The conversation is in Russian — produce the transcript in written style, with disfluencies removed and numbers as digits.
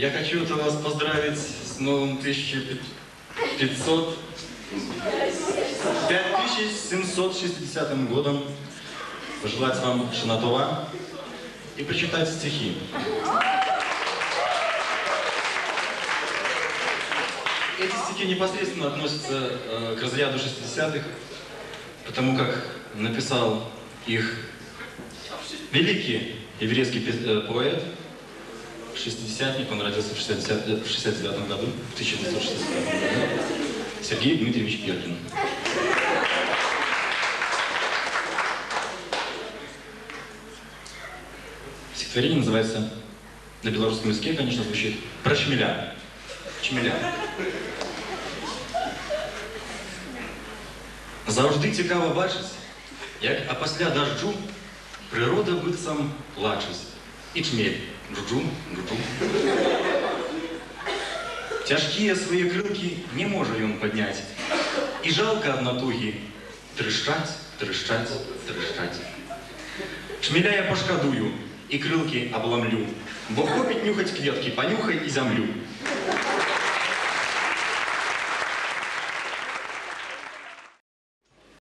Я хочу вас поздравить с новым 5760 годом, пожелать вам Шана-Това и прочитать стихи. Эти стихи непосредственно относятся к разряду 60-х, потому как написал их великий еврейский поэт, шестидесятник, он родился в 1969 году, Сергей Дмитриевич Перкин. Стихотворение называется, на белорусском языке, конечно, звучит «Про Чмеля». Чмеля. Завжди цікаво бачить, як опісля дождю природа быццам плачить. І чмель джу-джу, джу-джу. Тяжкие свои крылки не може ён поднять. И жалко ад натуги трещать, трещать, трещать. Чмеля я пошкодую и крылки обломлю, бо хопить нюхать клетки, понюхай и замлю.